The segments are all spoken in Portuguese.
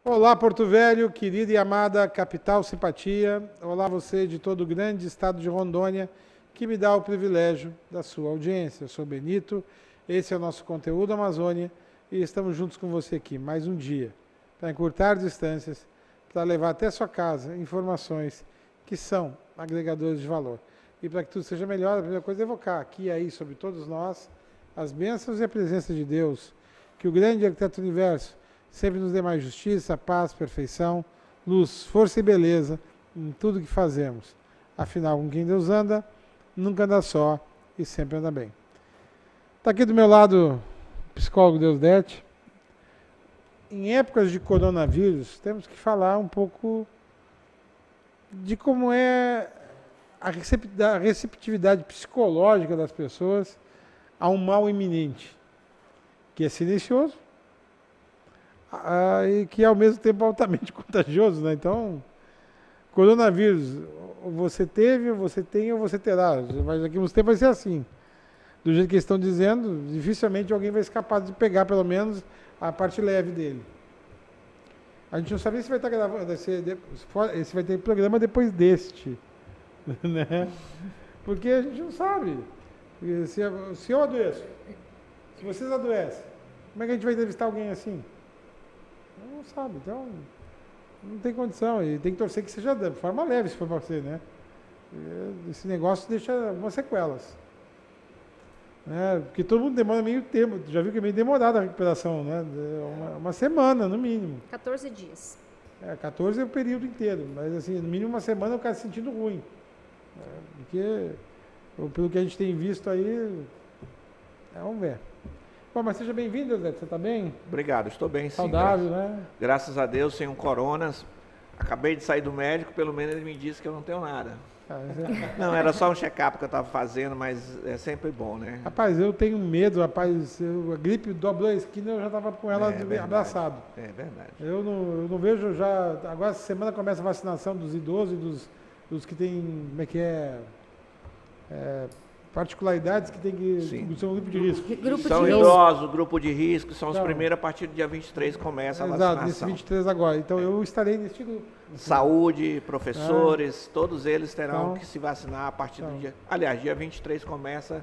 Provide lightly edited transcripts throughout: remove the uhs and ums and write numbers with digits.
Olá, Porto Velho, querida e amada capital simpatia. Olá, você de todo o grande estado de Rondônia, que me dá o privilégio da sua audiência. Eu sou Benito, esse é o nosso conteúdo Amazônia e estamos juntos com você aqui mais um dia para encurtar distâncias, para levar até sua casa informações que são agregadores de valor. E para que tudo seja melhor, a primeira coisa é evocar aqui e aí sobre todos nós as bênçãos e a presença de Deus, que o grande arquiteto do universo sempre nos dê mais justiça, paz, perfeição, luz, força e beleza em tudo que fazemos. Afinal, com quem Deus anda, nunca anda só e sempre anda bem. Está aqui do meu lado o psicólogo Deusdete. Em épocas de coronavírus, temos que falar um pouco de como é a receptividade psicológica das pessoas a um mal iminente, que é silencioso, e que é ao mesmo tempo altamente contagioso, né? Então, coronavírus, ou você teve, ou você tem, ou você terá. Mas daqui a uns tempos vai ser assim. Do jeito que eles estão dizendo, dificilmente alguém vai escapar de pegar, pelo menos, a parte leve dele. A gente não sabe se vai estar gravando, se vai ter programa depois deste, né? Porque a gente não sabe. Se eu adoeço, se vocês adoecem, como é que a gente vai entrevistar alguém assim? Não sabe, então não tem condição. E tem que torcer que seja de forma leve, se for para você, né? Esse negócio deixa algumas sequelas. Porque todo mundo demora meio tempo. Já viu que é meio demorada a recuperação, né? Uma semana, no mínimo. 14 dias. 14 é o período inteiro, mas assim, no mínimo uma semana o cara se sentindo ruim. Porque, pelo que a gente tem visto aí, vamos ver. Bom, mas seja bem-vindo, Zé. Você está bem? Obrigado, estou bem, sim. Saudável, né? Graças a Deus, sem um coronas. Acabei de sair do médico, pelo menos ele me disse que eu não tenho nada. Não, era só um check-up que eu estava fazendo, mas é sempre bom, né? Rapaz, eu tenho medo, rapaz. A gripe dobrou a esquina, eu já estava com ela abraçado. É verdade. Eu não vejo já... Agora, essa semana começa a vacinação dos idosos e dos que têm... Como é que é? Particularidades que tem que ser um grupo de risco. São idosos, grupo de risco, são os primeiros a partir do dia 23 começa a vacinação. Exato, nesse 23 agora. Então eu estarei nesse grupo. Saúde, professores, todos eles terão que se vacinar a partir do dia... Aliás, dia 23 começa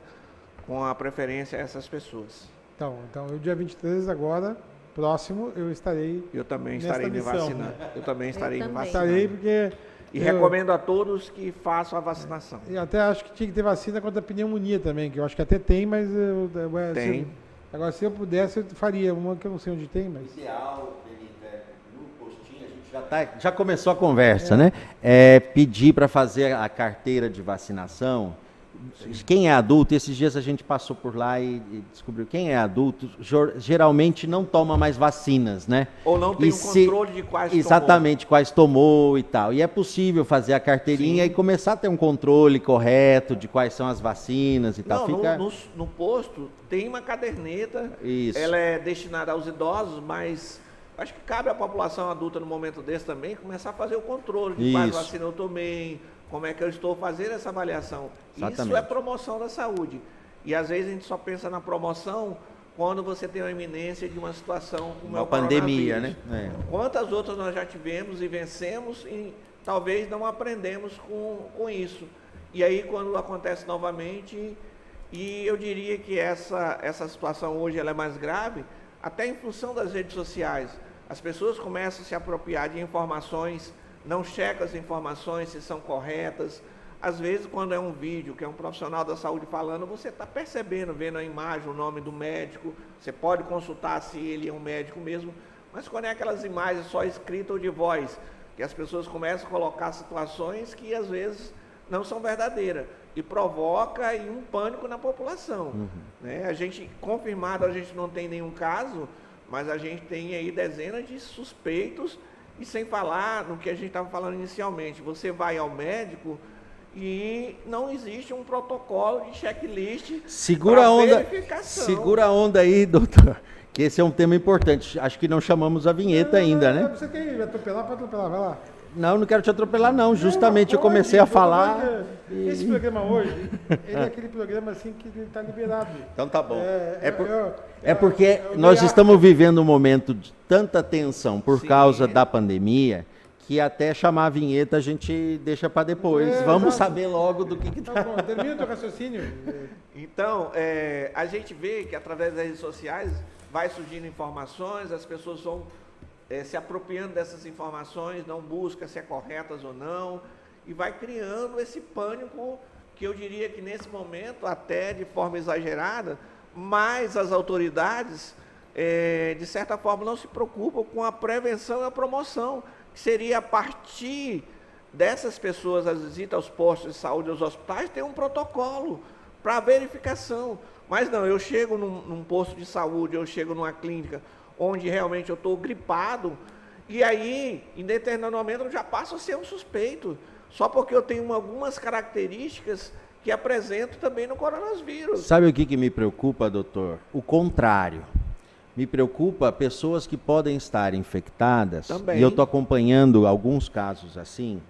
com a preferência a essas pessoas. Então o dia 23 agora, próximo, eu estarei... Eu também estarei me vacinando. Eu também estarei me vacinando. Estarei porque... E recomendo a todos que façam a vacinação. E até acho que tinha que ter vacina contra a pneumonia também, que eu acho que até tem, mas... Tem. Agora, se eu pudesse, eu faria uma que eu não sei onde tem, mas... Ideal, no postinho, a gente já começou a conversa, né? Pedir para fazer a carteira de vacinação. Quem é adulto, esses dias a gente passou por lá e descobriu quem é adulto, geralmente não toma mais vacinas, né? Ou não tem controle de quais exatamente, quais tomou e tal. E é possível fazer a carteirinha e começar a ter um controle correto de quais são as vacinas e tal. No posto tem uma caderneta, ela é destinada aos idosos, mas acho que cabe à população adulta no momento desse também começar a fazer o controle de quais vacinas eu tomei, como é que eu estou fazendo essa avaliação. Exatamente. Isso é promoção da saúde. E às vezes a gente só pensa na promoção quando você tem uma iminência de uma situação como uma pandemia, né? Quantas outras nós já tivemos e vencemos e talvez não aprendemos com isso. E aí quando acontece novamente, e eu diria que essa situação hoje ela é mais grave, até em função das redes sociais. As pessoas começam a se apropriar de informações, não checam as informações se são corretas. Às vezes, quando é um vídeo que é um profissional da saúde falando, você está percebendo, vendo a imagem, o nome do médico, você pode consultar se ele é um médico mesmo, mas quando é aquelas imagens só escritas ou de voz, que as pessoas começam a colocar situações que às vezes não são verdadeiras e provoca aí um pânico na população. Né? A gente, confirmado, a gente não tem nenhum caso, mas a gente tem aí dezenas de suspeitos. E sem falar no que a gente estava falando inicialmente, você vai ao médico e não existe um protocolo de checklist. Segura a onda aí, doutor, que esse é um tema importante. Acho que não chamamos a vinheta ainda, né? Você quer atropelar, pode atropelar, vai lá. Não quero te atropelar, não. Justamente eu comecei a falar. Esse programa hoje, ele é aquele programa assim que ele está liberado. Então tá bom. É porque nós estamos vivendo um momento de tanta tensão por causa da pandemia, que até chamar a vinheta a gente deixa para depois. Vamos saber logo do que está. Tá bom, termina o teu raciocínio. Então, a gente vê que através das redes sociais vai surgindo informações, as pessoas vão se apropriando dessas informações, não busca se é corretas ou não, e vai criando esse pânico que eu diria que nesse momento, até de forma exagerada, mas as autoridades, de certa forma, não se preocupam com a prevenção e a promoção, que seria a partir dessas pessoas, as visitas aos postos de saúde, aos hospitais, ter um protocolo para verificação. Mas não, eu chego num posto de saúde, eu chego numa clínica onde realmente eu estou gripado, e aí, em determinado momento, eu já passo a ser um suspeito, só porque eu tenho algumas características que apresento também no coronavírus. Sabe o que me preocupa, doutor? O contrário. Me preocupa pessoas que podem estar infectadas, também. E eu estou acompanhando alguns casos assim,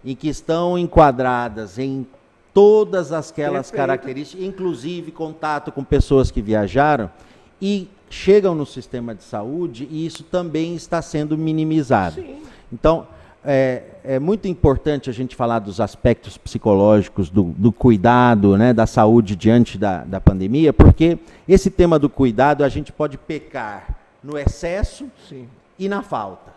e que estão enquadradas em todas aquelas características, inclusive contato com pessoas que viajaram, e chegam no sistema de saúde, e isso também está sendo minimizado. Sim. Então, é muito importante a gente falar dos aspectos psicológicos, do cuidado, né, da saúde diante da pandemia, porque esse tema do cuidado a gente pode pecar no excesso Sim. e na falta.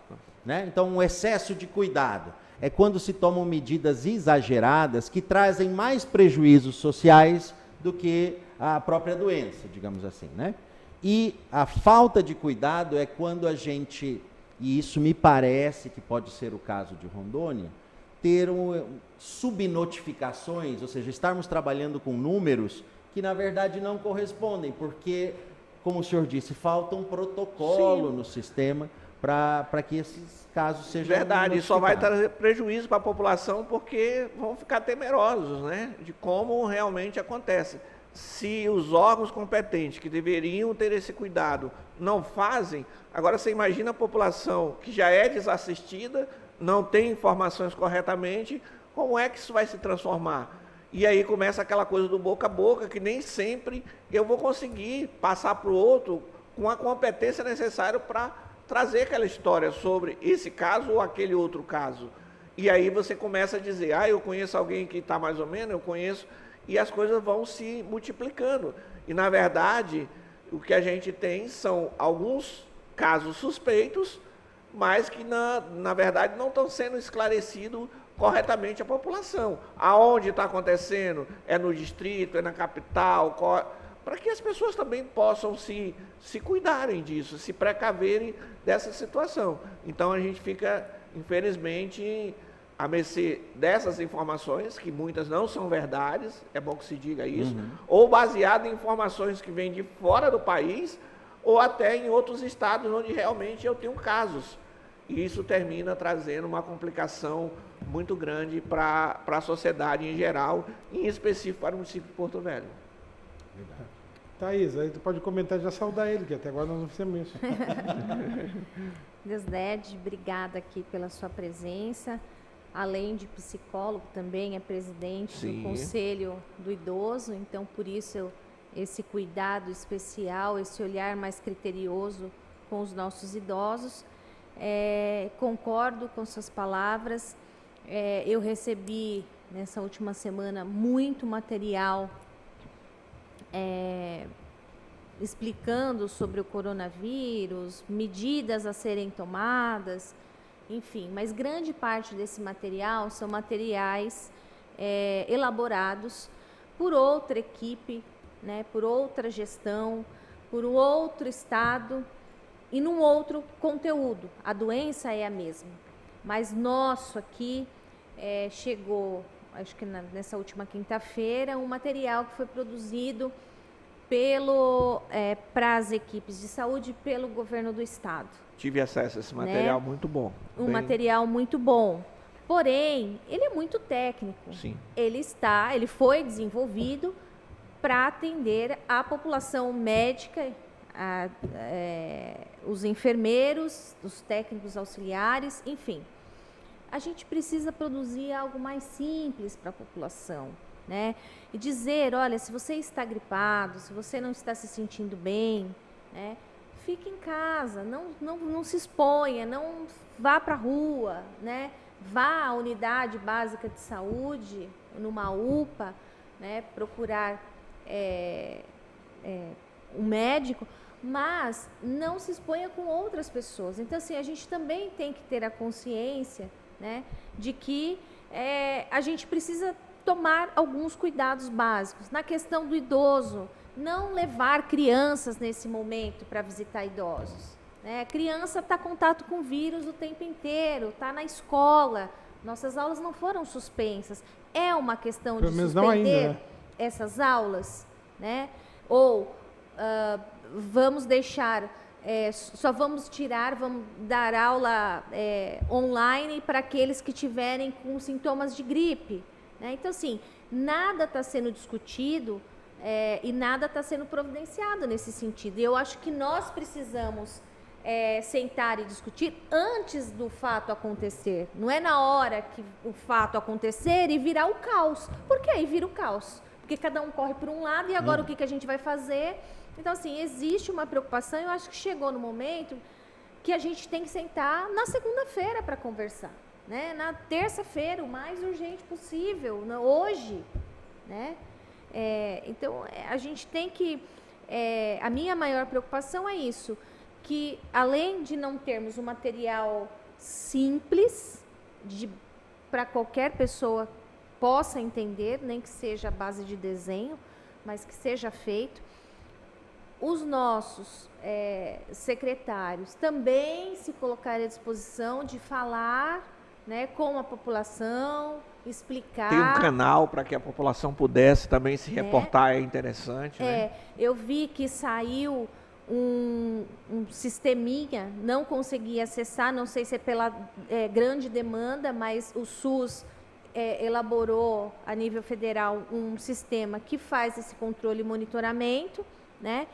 Né? Então, um excesso de cuidado é quando se tomam medidas exageradas que trazem mais prejuízos sociais do que a própria doença, digamos assim, né? E a falta de cuidado é quando a gente, e isso me parece que pode ser o caso de Rondônia, ter subnotificações, ou seja, estarmos trabalhando com números que na verdade não correspondem, porque, como o senhor disse, falta um protocolo Sim. no sistema para que esses casos sejam Verdade, e só vai trazer prejuízo para a população porque vão ficar temerosos, né, de como realmente acontece. Se os órgãos competentes que deveriam ter esse cuidado não fazem, agora você imagina a população que já é desassistida, não tem informações corretamente, como é que isso vai se transformar? E aí começa aquela coisa do boca a boca, que nem sempre eu vou conseguir passar para o outro com a competência necessária para trazer aquela história sobre esse caso ou aquele outro caso. E aí você começa a dizer, eu conheço alguém que está mais ou menos, eu conheço... E as coisas vão se multiplicando. E, na verdade, o que a gente tem são alguns casos suspeitos, mas que, na verdade, não estão sendo esclarecidos corretamente à população. Aonde está acontecendo? É no distrito? É na capital? Para que as pessoas também possam se cuidarem disso, se precaverem dessa situação. Então, a gente fica, infelizmente... a mercê dessas informações, que muitas não são verdades, é bom que se diga isso, ou baseado em informações que vêm de fora do país, ou até em outros estados onde realmente eu tenho casos. E isso termina trazendo uma complicação muito grande para a sociedade em geral, em específico para o município de Porto Velho. Thaís, aí tu pode comentar e já saudar ele, que até agora nós não fizemos isso. Deusdede, obrigada aqui pela sua presença. Além de psicólogo, também é presidente Sim. do Conselho do Idoso, então por isso esse cuidado especial, esse olhar mais criterioso com os nossos idosos. Concordo com suas palavras, eu recebi nessa última semana muito material explicando sobre o coronavírus, medidas a serem tomadas, enfim, mas grande parte desse material são materiais elaborados por outra equipe, né, por outra gestão, por um outro estado e num outro conteúdo. A doença é a mesma, mas nosso aqui chegou, acho que nessa última quinta-feira, um material que foi produzido para as equipes de saúde pelo governo do estado. Tive acesso a esse material, né? Muito bom. Material muito bom. Porém, ele é muito técnico. Sim. Ele foi desenvolvido para atender a população médica, os enfermeiros, os técnicos auxiliares, enfim. a gente precisa produzir algo mais simples para a população, né? E dizer, olha, se você está gripado, se você não está se sentindo bem, né? Fique em casa, não se exponha, não vá para a rua, né? Vá à unidade básica de saúde, numa UPA, né? Procurar um médico, mas não se exponha com outras pessoas. Então, assim, a gente também tem que ter a consciência, né, de que a gente precisa tomar alguns cuidados básicos. Na questão do idoso, não levar crianças nesse momento para visitar idosos, né? A criança está em contato com o vírus o tempo inteiro, está na escola, nossas aulas não foram suspensas. É uma questão de suspender essas aulas, né? Ou vamos deixar, só vamos dar aula online para aqueles que tiverem com sintomas de gripe, né? Então, assim, nada está sendo discutido e nada está sendo providenciado nesse sentido. E eu acho que nós precisamos sentar e discutir antes do fato acontecer. Não é na hora que o fato acontecer e virar o caos. Por que aí vira o caos? Porque cada um corre por um lado e agora o que a gente vai fazer? Então, assim, existe uma preocupação. Eu acho que chegou no momento que a gente tem que sentar na segunda-feira para conversar, né? Na terça-feira, o mais urgente possível, hoje, né? Então, a gente tem que... a minha maior preocupação é isso, que além de não termos um material simples para qualquer pessoa possa entender, nem que seja a base de desenho, mas que seja feito, os nossos secretários também se colocarem à disposição de falar, né, com a população, explicar. Tem um canal para que a população pudesse também se reportar, é interessante. Né? Eu vi que saiu um sisteminha, não consegui acessar, não sei se é pela grande demanda, mas o SUS elaborou a nível federal um sistema que faz esse controle e monitoramento, né?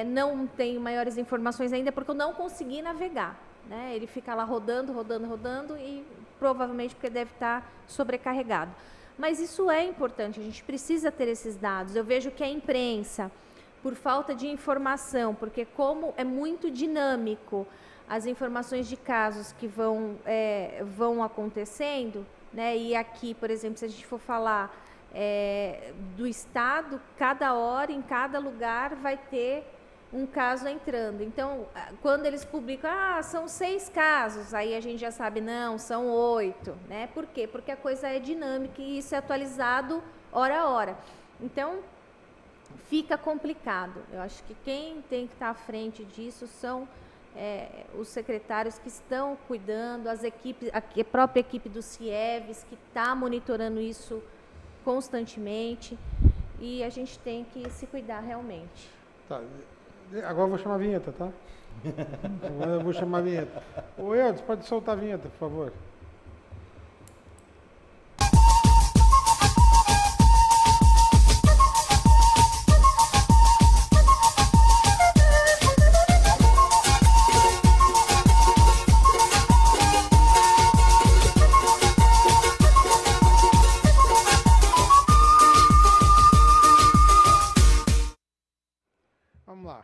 Não tenho maiores informações ainda porque eu não consegui navegar, né? Ele fica lá rodando e provavelmente porque deve estar sobrecarregado. Mas isso é importante, a gente precisa ter esses dados. Eu vejo que a imprensa, por falta de informação, porque como é muito dinâmico as informações de casos que vão acontecendo, né? E aqui, por exemplo, se a gente for falar do estado, cada hora, em cada lugar, vai ter um caso entrando. Então, quando eles publicam, são 6 casos, aí a gente já sabe, não, são 8, né? Por quê? Porque a coisa é dinâmica e isso é atualizado hora a hora. Então, fica complicado. Eu acho que quem tem que estar à frente disso são os secretários que estão cuidando, as equipes, a própria equipe do CIEVES, que está monitorando isso constantemente, e a gente tem que se cuidar realmente. Tá. Agora eu vou chamar a vinheta, tá? Agora eu vou chamar a vinheta. Ô, Eudes, pode soltar a vinheta, por favor. Vamos lá.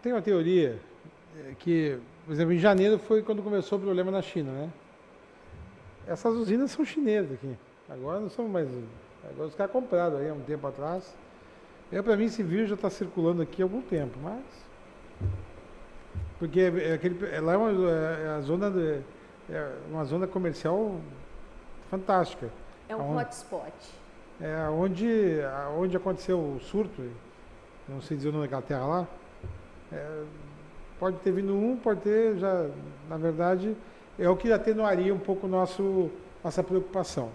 Tem uma teoria que, por exemplo, em janeiro foi quando começou o problema na China, né? Essas usinas são chinesas aqui. Agora não são mais... Agora os caras compraram aí há um tempo atrás. Para mim, esse vírus já está circulando aqui há algum tempo, mas... Porque lá é uma zona comercial fantástica. É um hotspot. Onde aconteceu o surto, não sei dizer o nome daquela terra lá, pode ter vindo pode ter já, na verdade, é o que atenuaria um pouco nossa preocupação.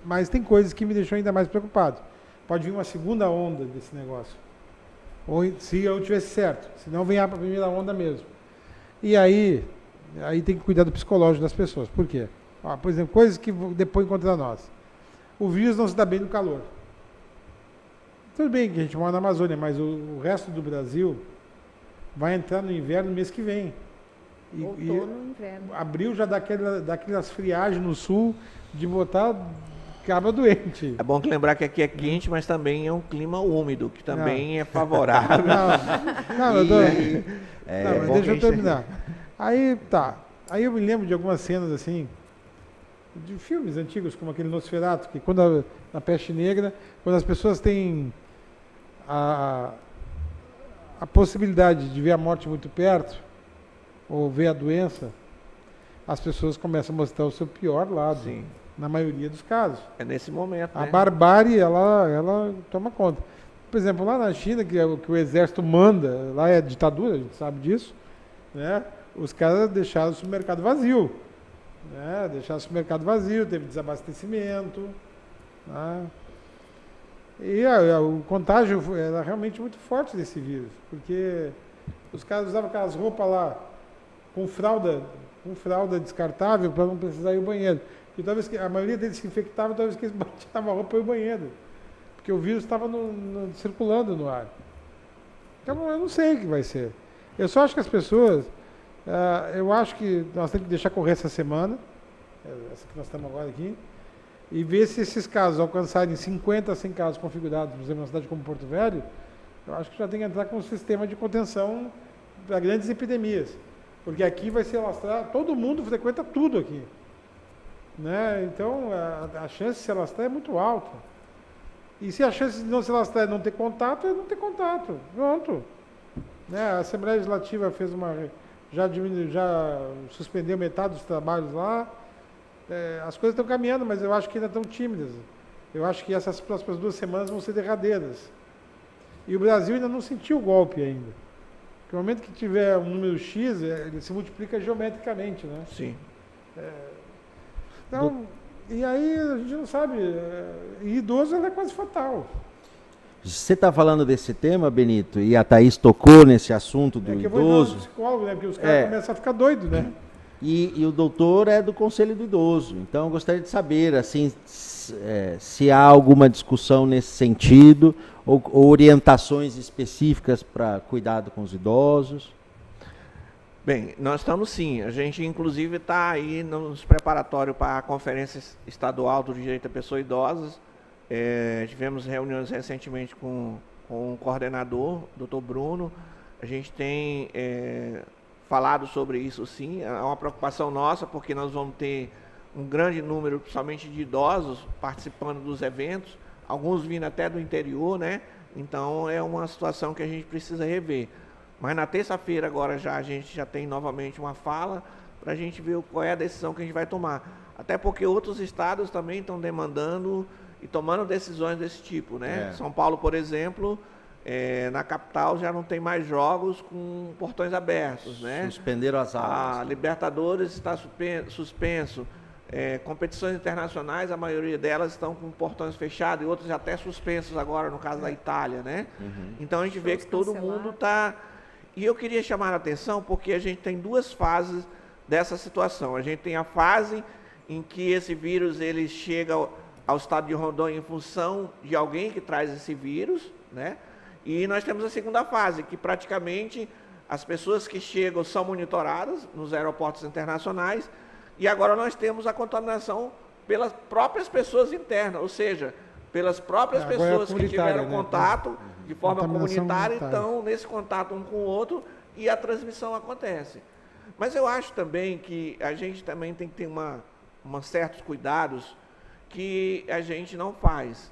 Mas tem coisas que me deixam ainda mais preocupado. Pode vir uma segunda onda desse negócio. Ou se eu tivesse certo, senão vem a primeira onda mesmo. E aí tem que cuidar do psicológico das pessoas. Por quê? Por exemplo, coisas que depõem contra nós. O vírus não se dá bem no calor. Tudo bem que a gente mora na Amazônia, mas o resto do Brasil vai entrar no inverno no mês que vem. Outono, inverno. Abril já dá daquelas friagens no sul de botar cabra doente. É bom que lembrar que aqui é quente, mas também é um clima úmido, que também é favorável. Mas deixa eu terminar. Aí tá. Aí eu me lembro de algumas cenas assim, de filmes antigos, como aquele Nosferatu, que quando na Peste Negra, quando as pessoas têm a possibilidade de ver a morte muito perto, ou ver a doença, as pessoas começam a mostrar o seu pior lado. Sim. Na maioria dos casos. É nesse momento, A né? barbárie, ela toma conta. Por exemplo, lá na China, que o exército manda, lá é ditadura, a gente sabe disso, né? Os caras deixaram o supermercado vazio. Né? Deixaram o supermercado vazio, teve desabastecimento. Né? E o contágio era realmente muito forte desse vírus, porque os caras usavam aquelas roupas lá com fralda descartável para não precisar ir ao banheiro. E talvez a maioria deles se infectava, talvez que eles tiravam a roupa e o banheiro. Porque o vírus estava circulando no ar. Então eu não sei o que vai ser. Eu só acho que as pessoas, eu acho que nós temos que deixar correr essa semana, essa que nós estamos agora aqui, e ver se esses casos alcançarem 50 a 100 casos configurados, por exemplo, na cidade como Porto Velho, eu acho que já tem que entrar com um sistema de contenção para grandes epidemias. Porque aqui vai se alastrar, todo mundo frequenta tudo aqui. Né? Então, a chance de se alastrar é muito alta. E se a chance de não se alastrar é não ter contato, é não ter contato. Pronto. Né? A Assembleia Legislativa fez já suspendeu metade dos trabalhos lá. As coisas estão caminhando, mas eu acho que ainda estão tímidas. Eu acho que essas próximas 2 semanas vão ser derradeiras. E o Brasil ainda não sentiu o golpe ainda. Porque no momento que tiver um número X, ele se multiplica geometricamente, né? Sim. Então, e aí a gente não sabe. E idoso é quase fatal. Você está falando desse tema, Benito, e a Thaís tocou nesse assunto do que idoso. Eu vou psicólogo, né? Porque os caras começam a ficar doidos, né? E o doutor é do Conselho do Idoso. Então, eu gostaria de saber, assim, se há alguma discussão nesse sentido, ou orientações específicas para cuidado com os idosos. Bem, nós estamos sim. A gente, inclusive, está aí nos preparatórios para a Conferência Estadual do Direito à Pessoa Idosa. Tivemos reuniões recentemente com o coordenador, Dr. Bruno. A gente tem falado sobre isso sim. É uma preocupação nossa, porque nós vamos ter um grande número, principalmente de idosos, participando dos eventos, alguns vindo até do interior, né? Então, é uma situação que a gente precisa rever. Mas na terça-feira agora a gente já tem novamente uma fala para a gente ver qual é a decisão que a gente vai tomar. Até porque outros estados também estão demandando e tomando decisões desse tipo, né? São Paulo, por exemplo, na capital já não tem mais jogos com portões abertos, né? Suspenderam as aulas. A Libertadores está suspenso. Competições internacionais, a maioria delas estão com portões fechados e outras até suspensos agora, no caso da Itália, né? Uhum. Então a gente vê que todo mundo está... E eu queria chamar a atenção porque a gente tem 2 fases dessa situação. A gente tem a fase em que esse vírus ele chega ao estado de Rondônia em função de alguém que traz esse vírus, né? E nós temos a segunda fase, que praticamente as pessoas que chegam são monitoradas nos aeroportos internacionais e agora nós temos a contaminação pelas próprias pessoas internas, ou seja, pelas próprias pessoas que tiveram contato de forma comunitária, então, nesse contato um com o outro, e a transmissão acontece. Mas eu acho também que a gente também tem que ter certos cuidados que a gente não faz.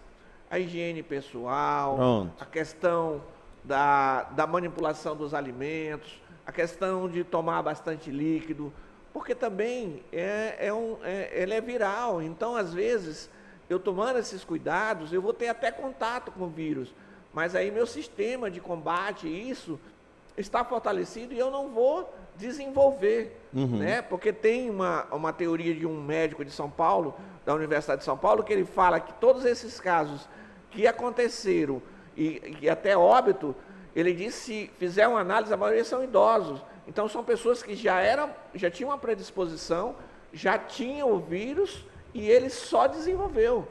A higiene pessoal, a questão da manipulação dos alimentos, a questão de tomar bastante líquido, porque também ele é viral, então, às vezes, eu tomando esses cuidados, eu vou ter até contato com o vírus, mas aí meu sistema de combate isso está fortalecido e eu não vou desenvolver, né? Porque tem uma teoria de um médico de São Paulo, da Universidade de São Paulo, que ele fala que todos esses casos que aconteceram e até óbito, ele diz que se fizer uma análise, a maioria são idosos. Então são pessoas que já tinham uma predisposição, já tinham o vírus e ele só desenvolveu.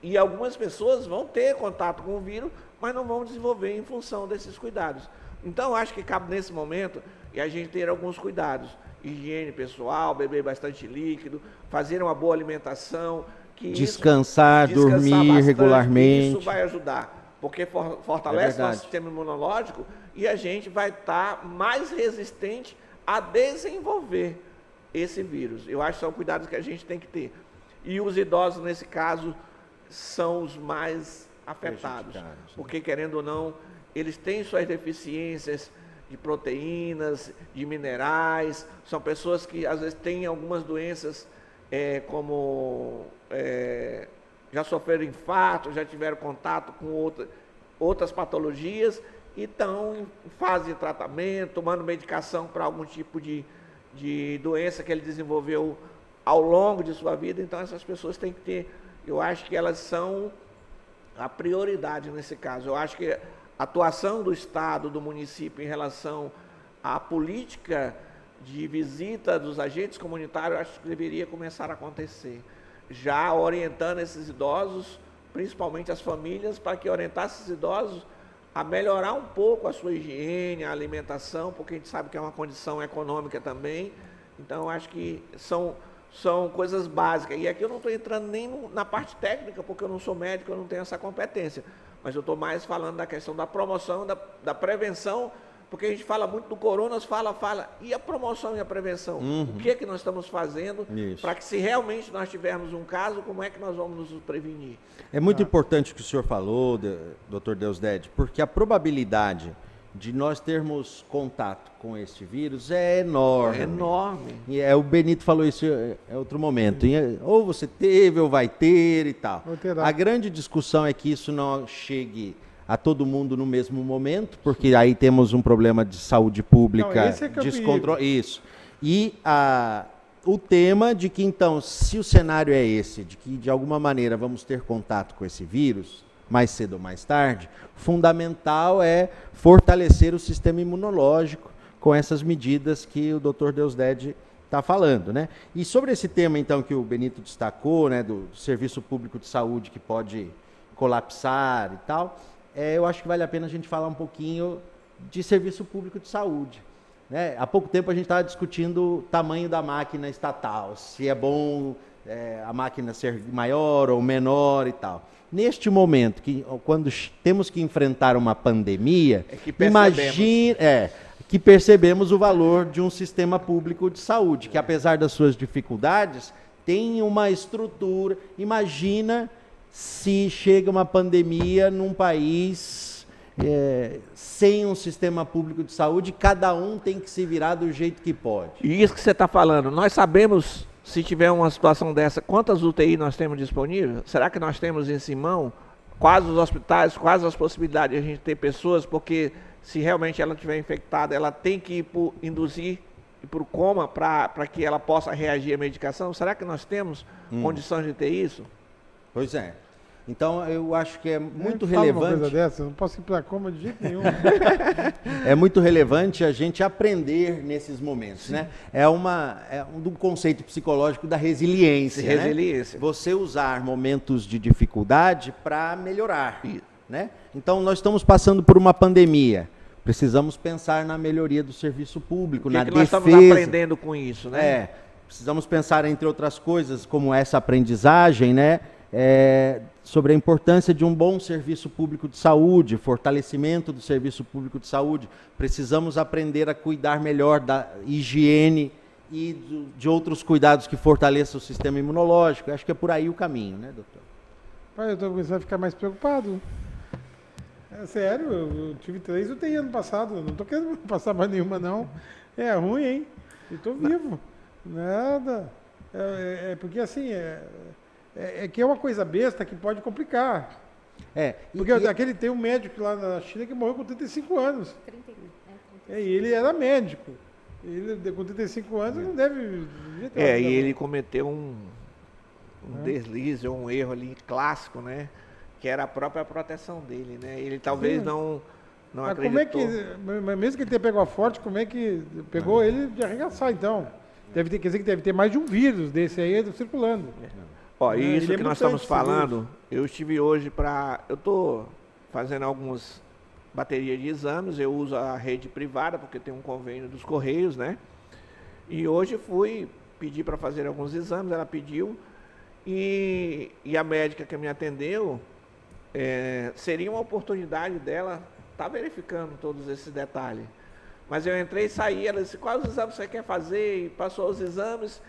E algumas pessoas vão ter contato com o vírus, mas não vão desenvolver em função desses cuidados. Então, acho que cabe nesse momento e a gente ter alguns cuidados. higiene pessoal, beber bastante líquido, fazer uma boa alimentação, que descansar, dormir bastante, regularmente. Isso vai ajudar, porque fortalece nosso sistema imunológico e a gente vai estar mais resistente a desenvolver esse vírus. Eu acho que são cuidados que a gente tem que ter. E os idosos, nesse caso, são os mais afetados, porque, querendo ou não, eles têm suas deficiências de proteínas, de minerais, são pessoas que, às vezes, têm algumas doenças, já sofreram infarto, já tiveram contato com outras patologias, e estão em fase de tratamento, tomando medicação para algum tipo de doença que ele desenvolveu ao longo de sua vida. Então, essas pessoas têm que ter, eu acho que elas são a prioridade nesse caso. Eu acho que a atuação do Estado, do município em relação à política de visita dos agentes comunitários, eu acho que deveria começar a acontecer, já orientando esses idosos, principalmente as famílias, para que orientasse esses idosos a melhorar um pouco a sua higiene, a alimentação, porque a gente sabe que é uma condição econômica também. Então, eu acho que são coisas básicas. E aqui eu não estou entrando nem na parte técnica, porque eu não sou médico, eu não tenho essa competência. Mas eu estou mais falando da questão da promoção, da prevenção, porque a gente fala muito do corona, fala, e a promoção e a prevenção? O que é que nós estamos fazendo para que, se realmente nós tivermos um caso, como é que nós vamos nos prevenir? É muito importante o que o senhor falou, Dr. Deusdedit, porque a probabilidade de nós termos contato com este vírus é enorme. É enorme. E o Benito falou isso em outro momento. Ou você teve, ou vai ter e tal. A grande discussão é que isso não chegue a todo mundo no mesmo momento, porque aí temos um problema de saúde pública, descontrole. Isso. E o tema de que, então, se o cenário é esse, de que de alguma maneira vamos ter contato com esse vírus, mais cedo ou mais tarde, fundamental é fortalecer o sistema imunológico com essas medidas que o Dr. Deusdedit está falando, né? E sobre esse tema, então, que o Benito destacou, né, do serviço público de saúde que pode colapsar e tal, eu acho que vale a pena a gente falar um pouquinho de serviço público de saúde, né? Há pouco tempo a gente estava discutindo o tamanho da máquina estatal, se é bom a máquina ser maior ou menor e tal. Neste momento, quando temos que enfrentar uma pandemia, que percebemos o valor de um sistema público de saúde, que apesar das suas dificuldades, tem uma estrutura. Imagina se chega uma pandemia num país sem um sistema público de saúde, cada um tem que se virar do jeito que pode. E isso que você está falando, nós sabemos, se tiver uma situação dessa, quantas UTI nós temos disponíveis? Será que nós temos isso em mão? Quais os hospitais, quais as possibilidades de a gente ter pessoas, porque se realmente ela estiver infectada, ela tem que induzir para o coma para que ela possa reagir à medicação? Será que nós temos condições de ter isso? Pois é. Então, eu acho que é muito relevante... Uma coisa dessa, eu não posso ir para coma de jeito nenhum. É muito relevante a gente aprender nesses momentos, né? É um conceito psicológico da resiliência, né? Resiliência. Você usar momentos de dificuldade para melhorar, né? Então, nós estamos passando por uma pandemia. Precisamos pensar na melhoria do serviço público, na defesa. Nós estamos aprendendo com isso, né? Precisamos pensar, entre outras coisas, como essa aprendizagem, né? Sobre a importância de um bom serviço público de saúde, fortalecimento do serviço público de saúde. Precisamos aprender a cuidar melhor da higiene e de outros cuidados que fortaleçam o sistema imunológico. Acho que é por aí o caminho, né, doutor? Eu estou começando a ficar mais preocupado. É sério, eu tive 3 UTI ano passado, não estou querendo passar mais nenhuma, não. É ruim, hein? Eu estou vivo. Nada. Porque assim... que é uma coisa besta que pode complicar. Porque tem um médico lá na China que morreu com 35 anos. 35. E ele era médico. Ele, com 35 anos, não deve ter e ele cometeu um deslize ou um erro ali clássico, né? Que era a própria proteção dele, né? Ele talvez não acreditou. Como é que, mesmo que ele tenha pegado forte, como é que pegou ele de arregaçar, então? Quer dizer que deve ter mais de um vírus desse aí circulando. Isso que nós estamos falando, eu estive hoje eu estou fazendo algumas baterias de exames, eu uso a rede privada, porque tem um convênio dos Correios, né? E hoje fui pedir para fazer alguns exames, ela pediu, e a médica que me atendeu, seria uma oportunidade dela estar verificando todos esses detalhes. Mas eu entrei e saí, ela disse, quais os exames você quer fazer? E passou os exames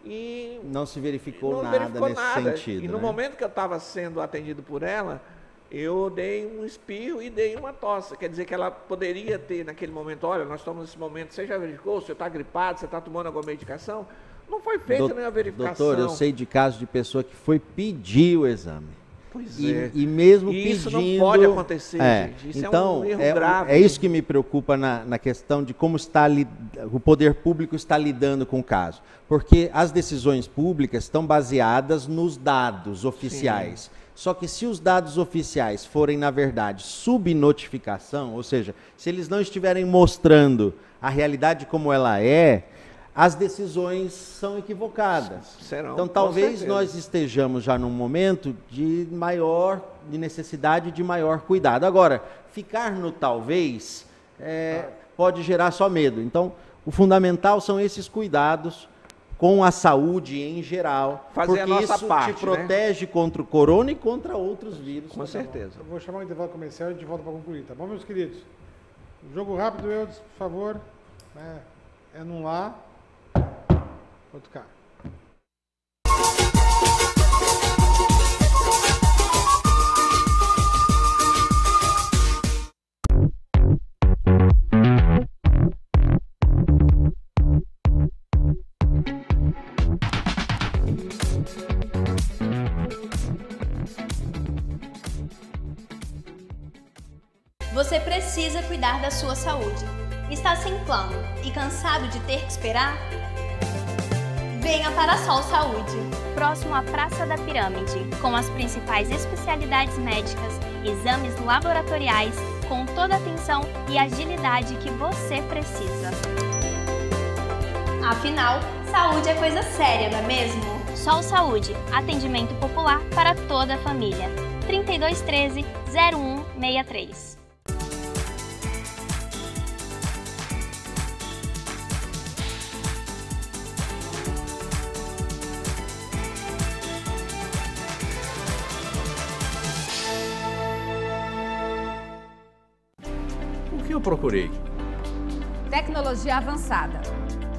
e... Não se verificou nada nesse sentido. E no momento que eu estava sendo atendido por ela, eu dei um espirro e dei uma tosse. Quer dizer que ela poderia ter, naquele momento, olha, nós estamos nesse momento, você já verificou? Você está gripado? Você está tomando alguma medicação? Não foi feita nenhuma verificação. Doutor, eu sei de casos de pessoa que foi pedir o exame. Pois e mesmo pedindo... Isso não pode acontecer, gente. Isso então, é um erro grave. É isso que me preocupa na questão de como o poder público está lidando com o caso. Porque as decisões públicas estão baseadas nos dados oficiais. Sim. Só que se os dados oficiais forem, na verdade, subnotificação, ou seja, se eles não estiverem mostrando a realidade como ela é, as decisões são equivocadas. Serão, então, talvez nós estejamos já num momento de necessidade de maior cuidado. Agora, ficar no talvez pode gerar só medo. Então, o fundamental são esses cuidados com a saúde em geral, fazer porque a nossa isso parte, te protege contra o corona e contra outros vírus. Com certeza. Eu vou chamar o intervalo comercial e a gente volta para concluir, tá bom, meus queridos? Jogo rápido, Eudes, por favor. É num lá, outro cá. Você precisa cuidar da sua saúde. Está sem plano e cansado de ter que esperar? Venha para a Sol Saúde, próximo à Praça da Pirâmide, com as principais especialidades médicas, exames laboratoriais, com toda a atenção e agilidade que você precisa. Afinal, saúde é coisa séria, não é mesmo? Sol Saúde, atendimento popular para toda a família. 3213-0163. O que eu procurei? Tecnologia avançada.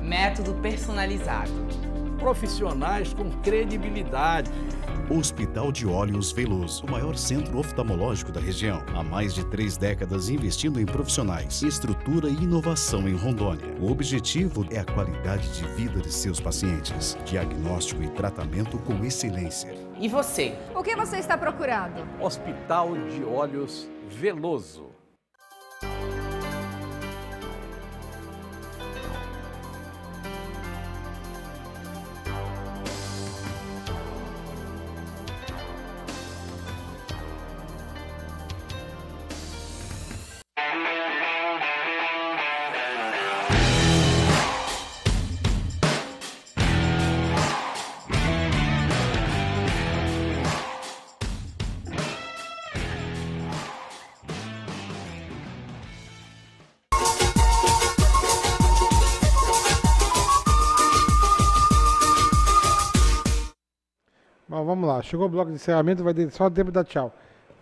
Método personalizado. Profissionais com credibilidade. Hospital de Olhos Veloso, o maior centro oftalmológico da região. Há mais de 3 décadas investindo em profissionais, estrutura e inovação em Rondônia. O objetivo é a qualidade de vida de seus pacientes. Diagnóstico e tratamento com excelência. E você? O que você está procurando? Hospital de Olhos Veloso. Bom, vamos lá. Chegou o bloco de encerramento, vai ter só tempo de dar tchau.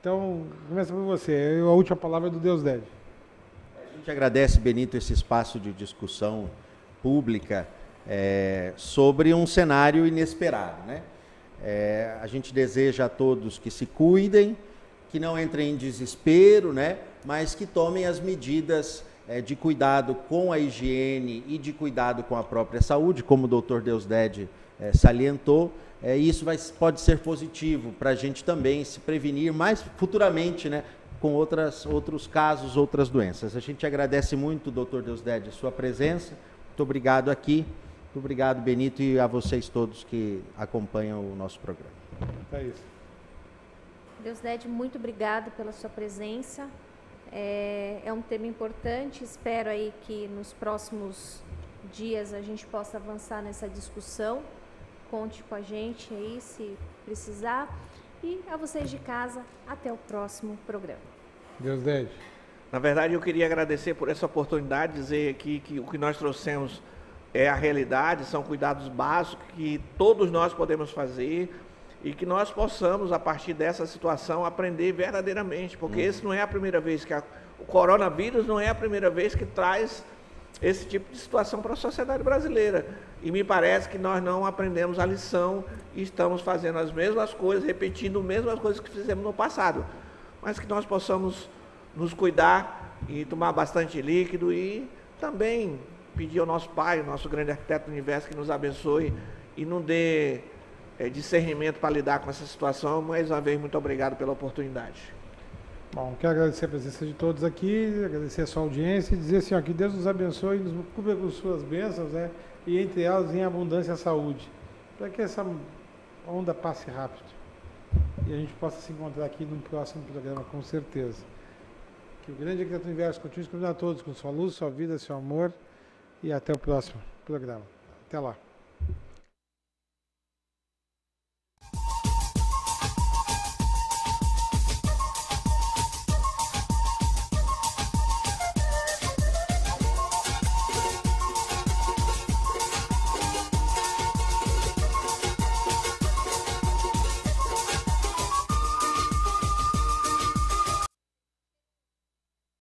Então, começa por você. A última palavra é do Deus Dede. A gente agradece, Benito, esse espaço de discussão pública sobre um cenário inesperado, né? A gente deseja a todos que se cuidem, que não entrem em desespero, né? Mas que tomem as medidas de cuidado com a higiene e de cuidado com a própria saúde, como o doutor Deusdede salientou. Isso pode ser positivo para a gente também se prevenir mais futuramente, né, com outros casos, outras doenças. A gente agradece muito, doutor Deusdede, a sua presença. Muito obrigado aqui. Muito obrigado, Benito, e a vocês todos que acompanham o nosso programa. É isso. Deusdede, muito obrigado pela sua presença. É um tema importante. Espero aí que nos próximos dias a gente possa avançar nessa discussão. Conte com a gente aí se precisar. E a vocês de casa, até o próximo programa. Deusdede. Na verdade, eu queria agradecer por essa oportunidade, dizer aqui que o que nós trouxemos é a realidade, são cuidados básicos que todos nós podemos fazer e que nós possamos, a partir dessa situação, aprender verdadeiramente, porque esse não é a primeira vez que o coronavírus não é a primeira vez que traz esse tipo de situação para a sociedade brasileira. E me parece que nós não aprendemos a lição e estamos fazendo as mesmas coisas, repetindo as mesmas coisas que fizemos no passado. Mas que nós possamos nos cuidar e tomar bastante líquido e também pedir ao nosso Pai, o nosso grande arquiteto do universo, que nos abençoe e nos dê discernimento para lidar com essa situação. Mais uma vez, muito obrigado pela oportunidade. Bom, quero agradecer a presença de todos aqui, agradecer a sua audiência e dizer assim, ó, que Deus nos abençoe e nos cubra com suas bênçãos, né? E entre elas em abundância a saúde, para que essa onda passe rápido e a gente possa se encontrar aqui num próximo programa, com certeza. Que o grande arquiteto do universo continue escrevendo a todos com sua luz, sua vida, seu amor, e até o próximo programa. Até lá.